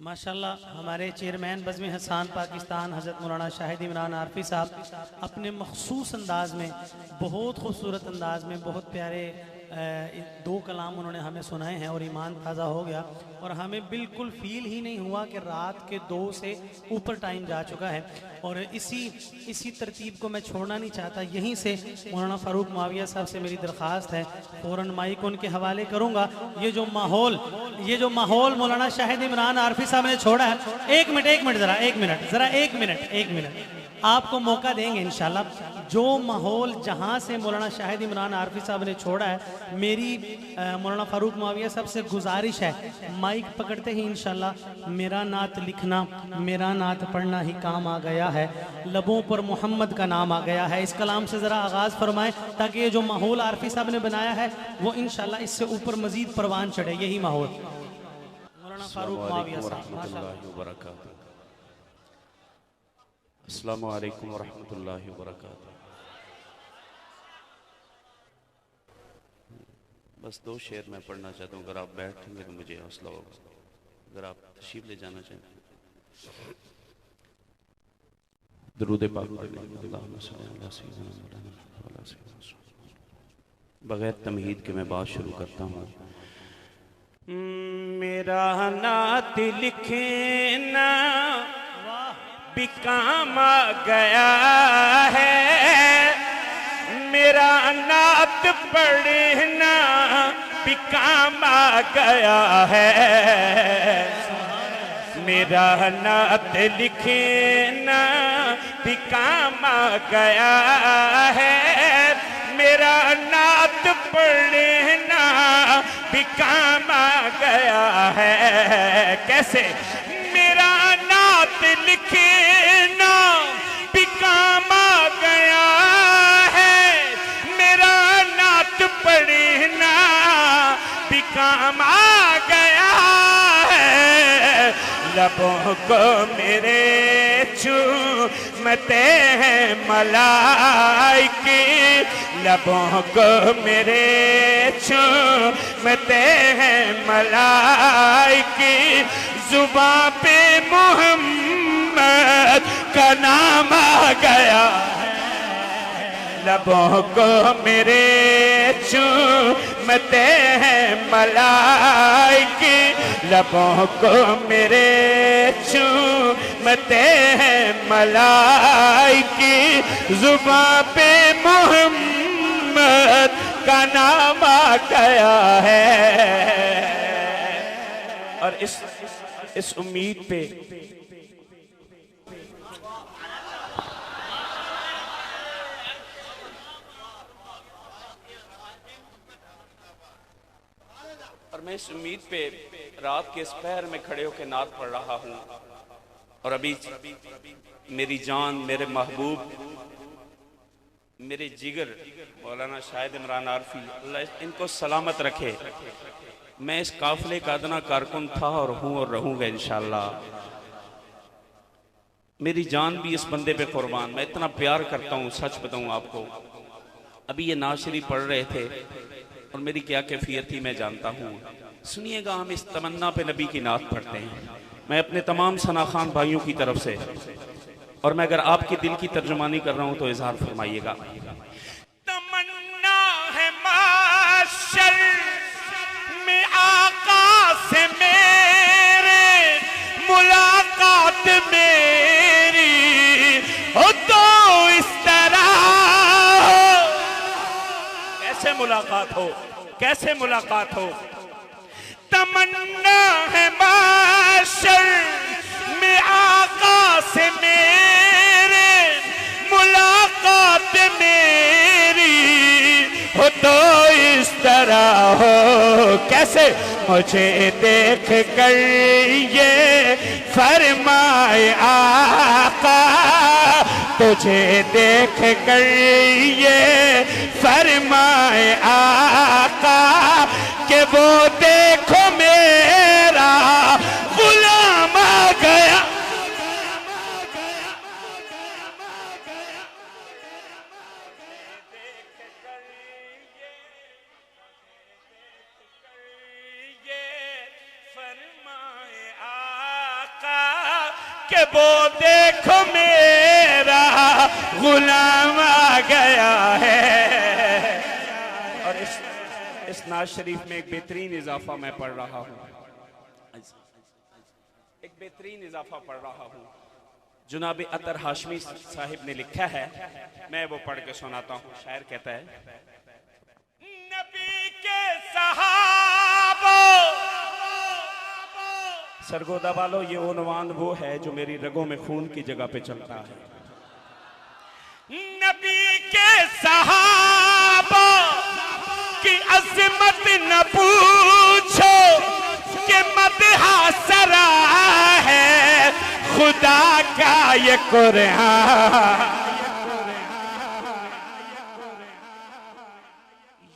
माशाल्लाह हमारे चेयरमैन बज़्म हसान पाकिस्तान हज़रत मौलाना शाहिद इमरान आरफी साहब अपने मखसूस अंदाज में, बहुत खूबसूरत अंदाज में, बहुत प्यारे दो कलाम उन्होंने हमें सुनाए हैं और ईमान ताज़ा हो गया और हमें बिल्कुल फील ही नहीं हुआ कि रात के 2 से ऊपर टाइम जा चुका है। और इसी तरतीब को मैं छोड़ना नहीं चाहता। यहीं से मौलाना फ़ारूक मुआविया साहब से मेरी दरख्वास्त है, फ़ौरन माइक उनके हवाले करूँगा। ये जो माहौल मौलाना शाहिद इमरान आरफी साहब ने छोड़ा है, एक मिनट आपको मौका देंगे इंशाल्लाह। जो माहौल जहाँ से मौलाना शाहिद इमरान आरफी साहब ने छोड़ा है, मेरी मौलाना फ़ारूक मुआविया साहब से गुजारिश है, माइक पकड़ते ही इंशाल्लाह मेरा नात लिखना, मेरा नात पढ़ना ही काम आ गया है, लबों पर मोहम्मद का नाम आ गया है। इस कलाम से ज़रा आगाज़ फरमाएं ताकि ये जो माहौल आरफी साहब ने बनाया है वो इंशाल्लाह इससे ऊपर मज़ीद परवान चढ़े। यही माहौल मौलाना फ़ारूक मुआविया साहब। माशाअल्लाह। अस्सलामु अलैकुम वरहमतुल्लाहि वबरकातुहू। बस 2 शेर मैं पढ़ना चाहता हूँ, अगर आप बैठेंगे तो मुझे हौसला होगा। अगर आप तशरीफ ले जाना चाहें, दरूद पाक बगैर तमहीद के मैं बात शुरू करता हूँ। मेरा नात लिखे ना भी काम आ गया है, मेरा नात पढ़ना भी काम आ गया है, मेरा नात लिखना भी काम आ गया है, मेरा नात पढ़ना भी काम आ गया है। कैसे? मेरा नात लिखना भी काम आ गया है, मेरा नात पढ़ना भी काम आ गया है, लबों को मेरे चूमते हैं मलाइके, लबों को मेरे चूमते हैं मलाइके, जुबां पे मोहम्मद का नाम आ गया है, लबों को मेरे चूमते हैं मलाइके, लबों को मेरे चूमते हैं मलाइके, जुबां पे मोहम्मद का नाम आ गया है। और इस उम्मीद पे और मैं इस उम्मीद पे रात के इस पहर में खड़े होकर नात पढ़ रहा हूँ। और अभी मेरी जान, मेरे महबूब, मेरे जिगर मौलाना शाहिद इमरान आरफी, अल्लाह इनको सलामत रखे। मैं इस काफिले का अदना कारकुन था और हूँ और रहूँगा इंशाअल्लाह। मेरी जान भी इस बंदे पे कुर्बान। मैं इतना प्यार करता हूँ, सच बताऊँ आपको। अभी ये नाशरी पढ़ रहे थे और मेरी क्या कैफियत थी मैं जानता हूँ। सुनिएगा, हम इस तमन्ना पे नबी की नात पढ़ते हैं। मैं अपने तमाम सना खान भाइयों की तरफ से, और मैं अगर आपके दिल की तर्जुमानी कर रहा हूँ तो इजहार फरमाइएगा। तमन्ना है माशर में आका से मेरे, मुलाकात मेरी हो तो इस तरह हो। कैसे मुलाकात हो, कैसे मुलाकात हो? तमन्ना है माशर में आका से मेरे, मुलाकात मेरी हो तो इस तरह हो। कैसे? मुझे देख कर ये फरमाए आका, तुझे देख कर ये फरमाए आका कि वो देखो मेरा गुलाम आ गया। कि वो देखो मेरा गुलाम आ गया है। और इस नाज शरीफ में एक बेहतरीन इजाफा मैं पढ़ रहा हूँ, एक बेहतरीन इजाफा पढ़ रहा हूँ। जुनाब अतर हाशमी साहिब ने लिखा है, मैं वो पढ़ के सुनाता हूँ। शायर कहता है, नबी के सहाबो, सरगोदा वालों ये उन्वान वो है जो मेरी रगों में खून की जगह पे चलता है। नबी के सहाबो की अजमत न पूछो कि मदहा सरा है खुदा का ये कुरान।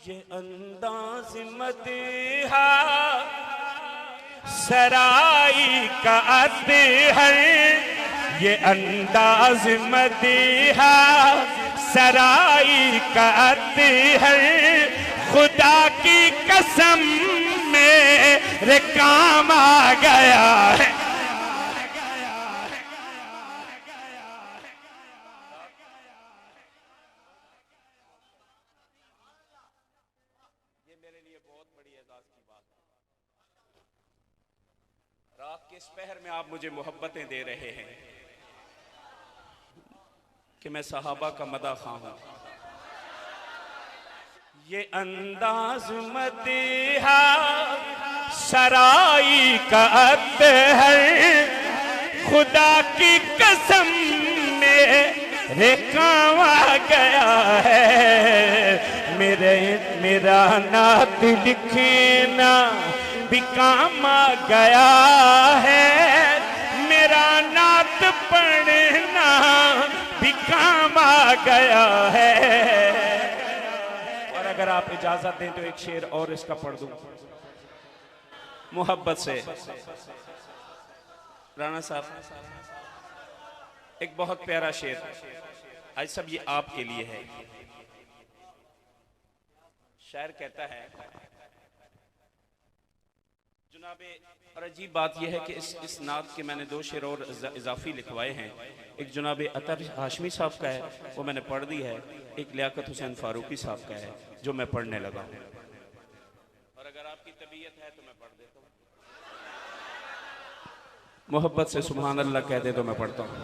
ये अंदाज मदहा सराई का अतहर, ये अंदाज मदहा सराई का अतहर, खुदा की कसम मेरे काम आ गया है। ये मेरे लिए बहुत बड़ी एजाज की बात है। रात के इस पहर में आप मुझे मोहब्बतें दे रहे हैं कि मैं सहाबा का मदा खां हूं। ये अंदाज मदहा सराई का अतहर, खुदा की कसम मेरे काम आ गया है। मेरा नात लिखना भी काम आ गया है, मेरा नात पढ़ना भी काम आ गया है। अगर आप इजाजत दें तो एक शेर और इसका पढ़ दूं मोहब्बत से। राणा साहब, एक बहुत प्यारा शेर, आज सब ये आपके लिए है। शायर कहता है, जुनाबे, और अजीब बात यह है कि इस नात के मैंने दो शेर और इजाफी लिखवाए हैं। एक जुनाबे अतर हाशमी साहब का है, वो मैंने पढ़ दी है। एक लियाकत हुसैन फारूकी साहब का है जो मैं पढ़ने लगा हूं। और अगर आपकी तबीयत है तो मैं पढ़ देता हूं। मोहब्बत से सुभान अल्लाह कह दे तो मैं पढ़ता हूं।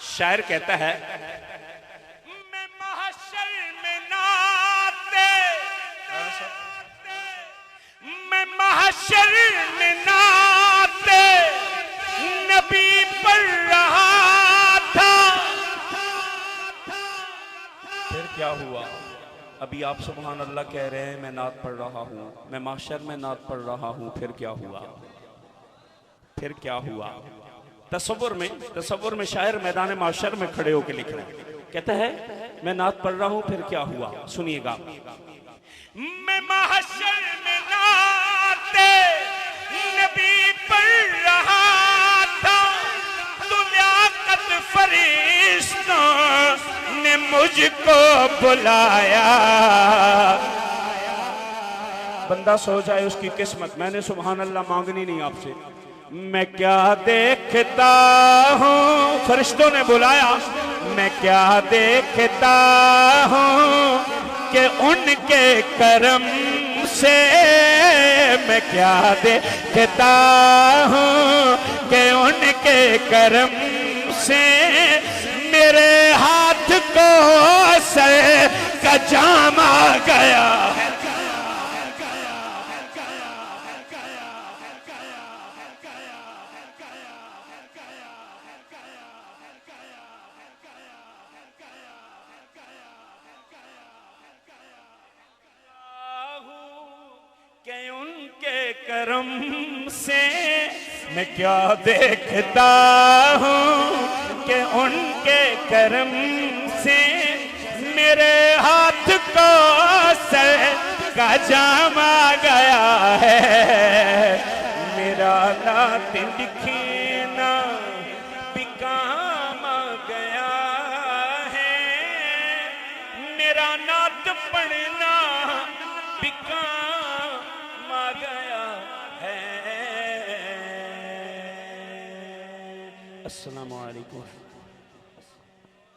शायर कहता है, मैं महशर में नाते, मैं महशर में नाते नबी पढ़ रहा था। फिर क्या हुआ? अभी आप सुभान अल्लाह कह रहे हैं, मैं नात पढ़ रहा हूँ, मैं महशर में नात पढ़ रहा हूँ। फिर क्या हुआ? फिर क्या हुआ? तसव्वुर में शायर मैदान महशर में खड़े होकर लिख रहे हैं, कहता है मैं नात पढ़ रहा हूँ, फिर क्या हुआ? सुनिएगा। मैं महशर में नाते नबी पढ़ रहा था, तो लियाकत फरिश्तों ने मुझको बुलाया। बंदा सो जाए उसकी किस्मत, मैंने सुभान अल्लाह मांगनी नहीं आपसे। मैं क्या देखता हूँ, फरिश्तों ने बुलाया, मैं क्या देखता हूँ कि उनके करम से, मैं क्या देखता हूँ कि उनके करम से मेरे हाथ को सर का जाम आ गया है। कि उनके करम से मैं क्या देखता हूँ कि उनके करम से मेरे हाथ को सर का जाम आ गया है। मेरा नात लिखना भी काम आ गया है, मेरा नात पढ़ना भी काम आ गया है। अस्सलामु अलैकुम।